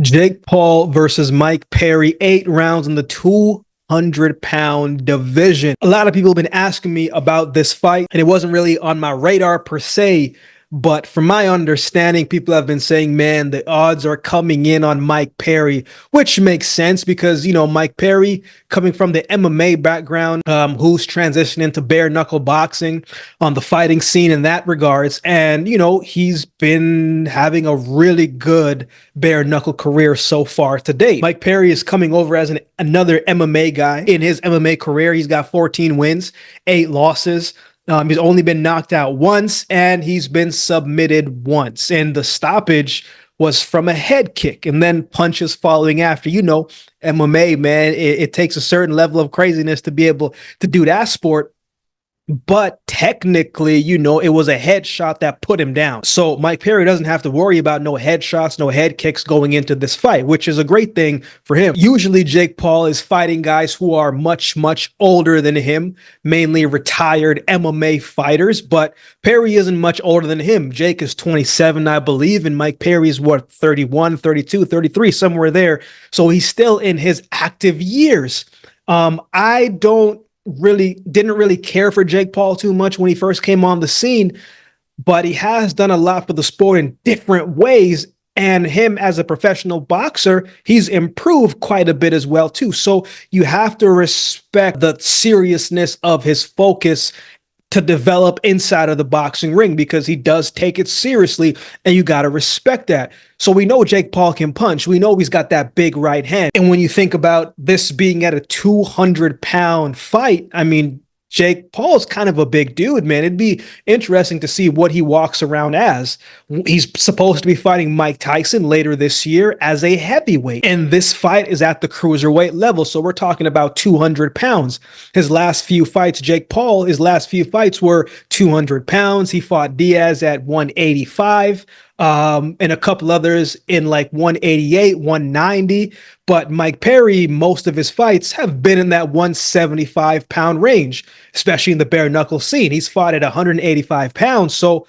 Jake Paul versus Mike Perry, 8 rounds in the 200-pound division. A lot of people have been asking me about this fight, and it wasn't really on my radar per se. But from my understanding, people have been saying, man, the odds are coming in on Mike Perry, which makes sense because, Mike Perry coming from the MMA background, who's transitioned into bare knuckle boxing on the fighting scene in that regards. And, he's been having a really good bare knuckle career so far to date. Mike Perry is coming over as another MMA guy. In his MMA career, he's got 14 wins, 8 losses. He's only been knocked out once, and he's been submitted once. And the stoppage was from a head kick and then punches following after. MMA, man, it takes a certain level of craziness to be able to do that sport. But technically, it was a headshot that put him down. So Mike Perry doesn't have to worry about no headshots, no head kicks going into this fight, which is a great thing for him. Usually Jake Paul is fighting guys who are much, much older than him, mainly retired MMA fighters, but Perry isn't much older than him. Jake is 27, I believe, and Mike Perry is 31, 32, 33, somewhere there. So he's still in his active years. I didn't really care for Jake Paul too much when he first came on the scene, but he has done a lot for the sport in different ways. And him as a professional boxer, he's improved quite a bit as well too. So you have to respect the seriousness of his focus to develop inside of the boxing ring, because he does take it seriously, and you got to respect that. So we know Jake Paul can punch. We know he's got that big right hand. And when you think about this being at a 200-pound fight, I mean, Jake Paul's kind of a big dude, man. It'd be interesting to see what he walks around as. He's supposed to be fighting Mike Tyson later this year as a heavyweight. And this fight is at the cruiserweight level. So we're talking about 200 pounds. His last few fights, Jake Paul, his last few fights were 200 pounds. He fought Diaz at 185. And a couple others in like 188, 190. But Mike Perry, most of his fights have been in that 175-pound range, especially in the bare knuckle scene. He's fought at 185 pounds. So,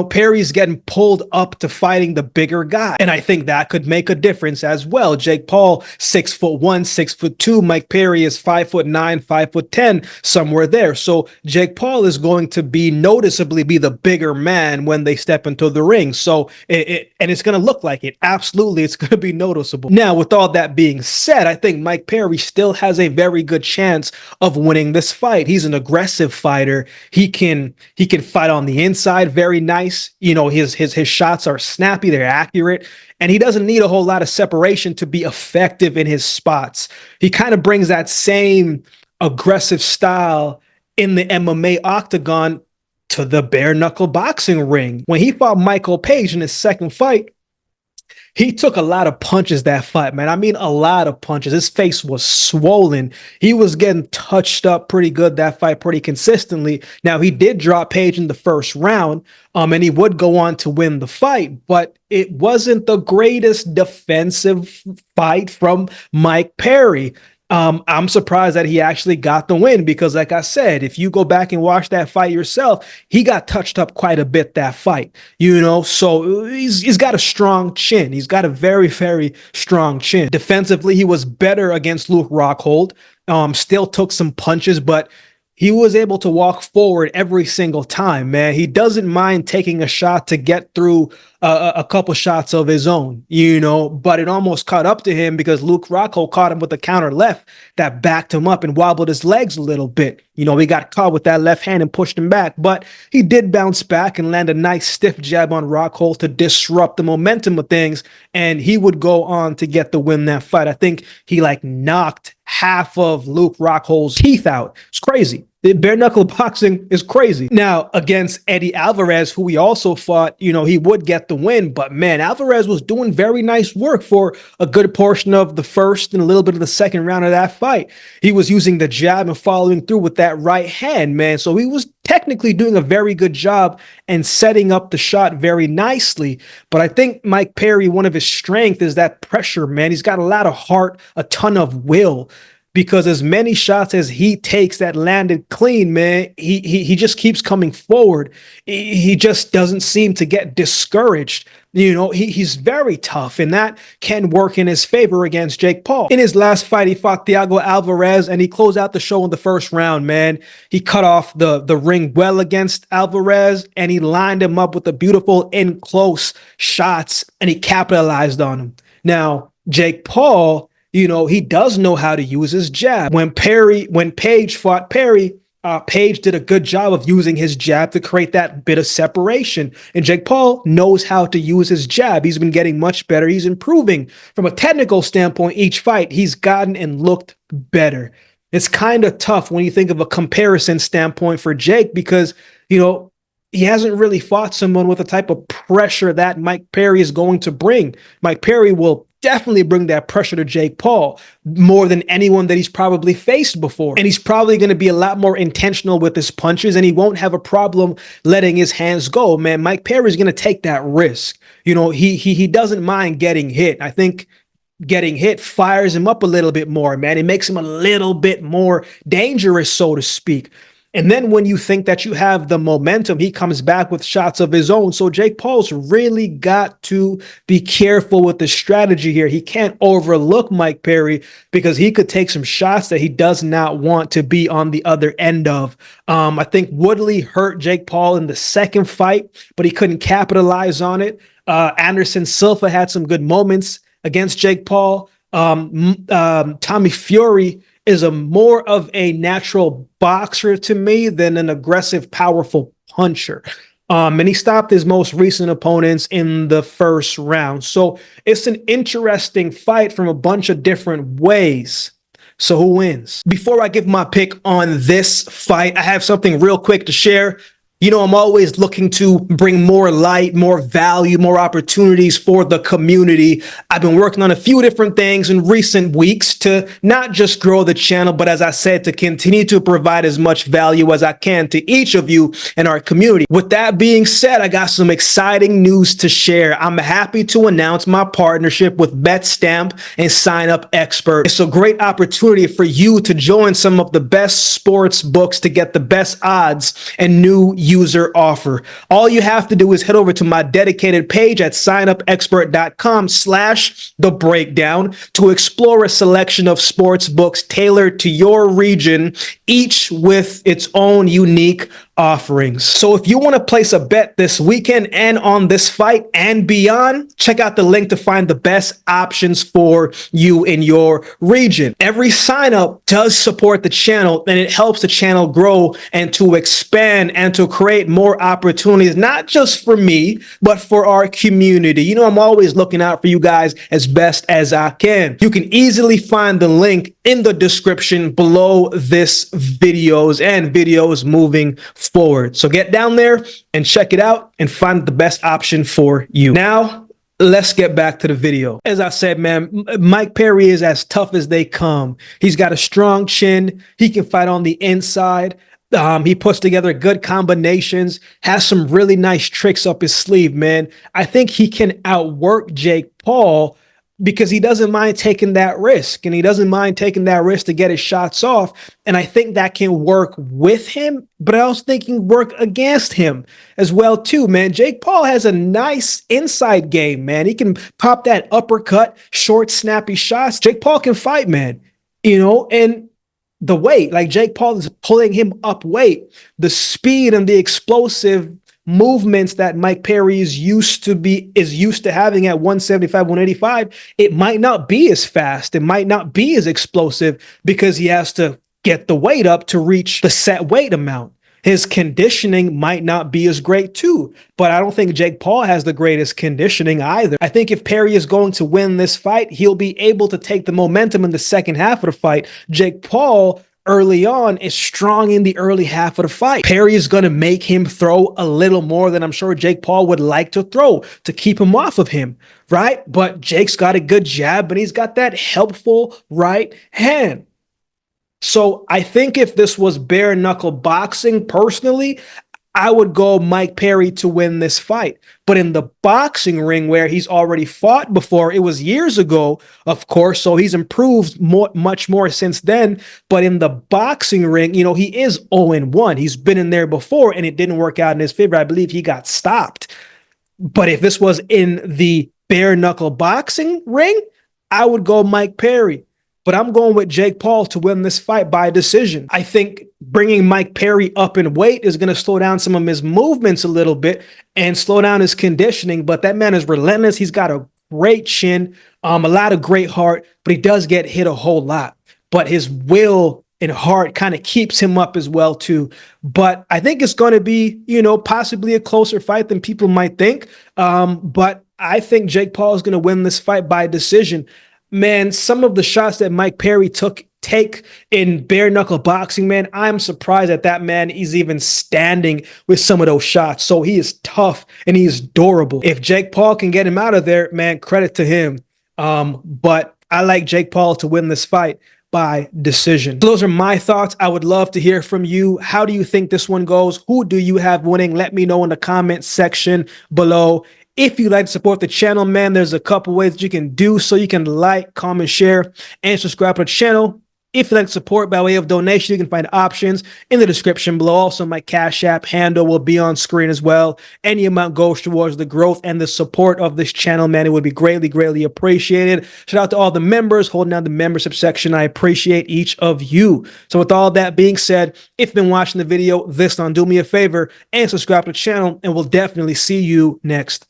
Perry's getting pulled up to fighting the bigger guy. And I think that could make a difference as well. Jake Paul, 6'1", 6'2". Mike Perry is 5'9", 5'10", somewhere there. So Jake Paul is going to noticeably be the bigger man when they step into the ring. So it's going to look like it. Absolutely, it's going to be noticeable. Now, with all that being said, I think Mike Perry still has a very good chance of winning this fight. He's an aggressive fighter. He can fight on the inside very nice. His shots are snappy, they're accurate, and he doesn't need a whole lot of separation to be effective in his spots. He kind of brings that same aggressive style in the MMA octagon to the bare knuckle boxing ring. When he fought Michael Page in his second fight, he took a lot of punches that fight, man. I mean, a lot of punches. His face was swollen. He was getting touched up pretty good that fight, pretty consistently. Now, he did drop Page in the first round, and he would go on to win the fight, but it wasn't the greatest defensive fight from Mike Perry. I'm surprised that he actually got the win, because like I said, if you go back and watch that fight yourself, he got touched up quite a bit that fight, so he's got a strong chin. He's got a very, very strong chin. Defensively, he was better against Luke Rockhold, still took some punches, but he was able to walk forward every single time, man. He doesn't mind taking a shot to get through a couple shots of his own, but it almost caught up to him because Luke Rockhold caught him with a counter left that backed him up and wobbled his legs a little bit. He got caught with that left hand and pushed him back, but he did bounce back and land a nice stiff jab on Rockhold to disrupt the momentum of things, and he would go on to get the win that fight. I think he knocked half of Luke Rockhold's teeth out. It's crazy. Bare knuckle boxing is crazy. Now, against Eddie Alvarez, who he also fought, he would get the win. But man, Alvarez was doing very nice work for a good portion of the first and a little bit of the second round of that fight. He was using the jab and following through with that right hand, man. So he was technically doing a very good job and setting up the shot very nicely. But I think Mike Perry, one of his strengths is that pressure, man. He's got a lot of heart, a ton of will. Because as many shots as he takes that landed clean, man, he just keeps coming forward. He just doesn't seem to get discouraged. He's very tough, and that can work in his favor against Jake Paul. In his last fight, he fought Thiago Alvarez, and he closed out the show in the first round, man. He cut off the ring well against Alvarez, and he lined him up with the beautiful in-close shots, and he capitalized on him. Now, Jake Paul, he does know how to use his jab. When Page fought Perry, Page did a good job of using his jab to create that bit of separation. And Jake Paul knows how to use his jab. He's been getting much better. He's improving. From a technical standpoint, each fight, he's gotten and looked better. It's kind of tough when you think of a comparison standpoint for Jake because, he hasn't really fought someone with the type of pressure that Mike Perry is going to bring. Mike Perry will definitely bring that pressure to Jake Paul more than anyone that he's probably faced before. And he's probably going to be a lot more intentional with his punches, and he won't have a problem letting his hands go. Man, Mike Perry is going to take that risk. He doesn't mind getting hit. I think getting hit fires him up a little bit more, man. It makes him a little bit more dangerous, so to speak. And then when you think that you have the momentum, he comes back with shots of his own. So Jake Paul's really got to be careful with the strategy here. He can't overlook Mike Perry because he could take some shots that he does not want to be on the other end of. I think Woodley hurt Jake Paul in the second fight, but he couldn't capitalize on it. Anderson Silva had some good moments against Jake Paul. Tommy Fury is more of a natural boxer to me than an aggressive, powerful puncher. And he stopped his most recent opponents in the first round. So it's an interesting fight from a bunch of different ways. So who wins? Before I give my pick on this fight, I have something real quick to share. I'm always looking to bring more light, more value, more opportunities for the community. I've been working on a few different things in recent weeks to not just grow the channel, but as I said, to continue to provide as much value as I can to each of you in our community. With that being said, I got some exciting news to share. I'm happy to announce my partnership with BetStamp and Signup Expert. It's a great opportunity for you to join some of the best sports books to get the best odds and new user offer. All you have to do is head over to my dedicated page at signupexpert.com/thebreakdown to explore a selection of sports books tailored to your region, each with its own unique offerings. So if you want to place a bet this weekend and on this fight and beyond, check out the link to find the best options for you in your region. Every sign up does support the channel, and it helps the channel grow and to expand and to create more opportunities, not just for me, but for our community. I'm always looking out for you guys as best as I can. You can easily find the link in the description below this videos moving forward. So get down there and check it out and find the best option for you. Now, let's get back to the video. As I said, man, Mike Perry is as tough as they come. He's got a strong chin. He can fight on the inside. He puts together good combinations, has some really nice tricks up his sleeve, man. I think he can outwork Jake Paul because he doesn't mind taking that risk, and he doesn't mind taking that risk to get his shots off. And I think that can work with him, but I also think it can work against him as well too, man. Jake Paul has a nice inside game, man. He can pop that uppercut, short, snappy shots. Jake Paul can fight, man, and the weight, like Jake Paul is pulling him up weight, the speed and the explosive movements that Mike Perry is used to having at 175, 185, it might not be as fast. It might not be as explosive because he has to get the weight up to reach the set weight amount. His conditioning might not be as great too, but I don't think Jake Paul has the greatest conditioning either. I think if Perry is going to win this fight, he'll be able to take the momentum in the second half of the fight. Jake Paul early on is strong in the early half of the fight. Perry is going to make him throw a little more than I'm sure Jake Paul would like to throw to keep him off of him, right? But Jake's got a good jab, and he's got that helpful right hand. So I think if this was bare knuckle boxing, personally, I would go Mike Perry to win this fight. But in the boxing ring where he's already fought before, it was years ago, of course, so he's improved much more since then. But in the boxing ring, he is 0-1. He's been in there before, and it didn't work out in his favor. I believe he got stopped. But if this was in the bare knuckle boxing ring, I would go Mike Perry. But I'm going with Jake Paul to win this fight by decision. I think bringing Mike Perry up in weight is going to slow down some of his movements a little bit and slow down his conditioning. But that man is relentless. He's got a great chin, a lot of great heart, but he does get hit a whole lot. But his will and heart kind of keeps him up as well too. But I think it's going to be, possibly a closer fight than people might think. But I think Jake Paul is going to win this fight by decision. Man, some of the shots that Mike Perry take in bare knuckle boxing, man, I'm surprised that man is even standing with some of those shots. So he is tough and he is durable. If Jake Paul can get him out of there, man, credit to him. But I like Jake Paul to win this fight by decision. So those are my thoughts. I would love to hear from you. How do you think this one goes? Who do you have winning? Let me know in the comment section below. If you'd like to support the channel, man, there's a couple ways that you can do so. You can like, comment, share, and subscribe to the channel. If you'd like to support by way of donation, you can find options in the description below. Also, my Cash App handle will be on screen as well. Any amount goes towards the growth and the support of this channel, man. It would be greatly, greatly appreciated. Shout out to all the members holding down the membership section. I appreciate each of you. So with all that being said, if you've been watching the video this long, do me a favor and subscribe to the channel, and we'll definitely see you next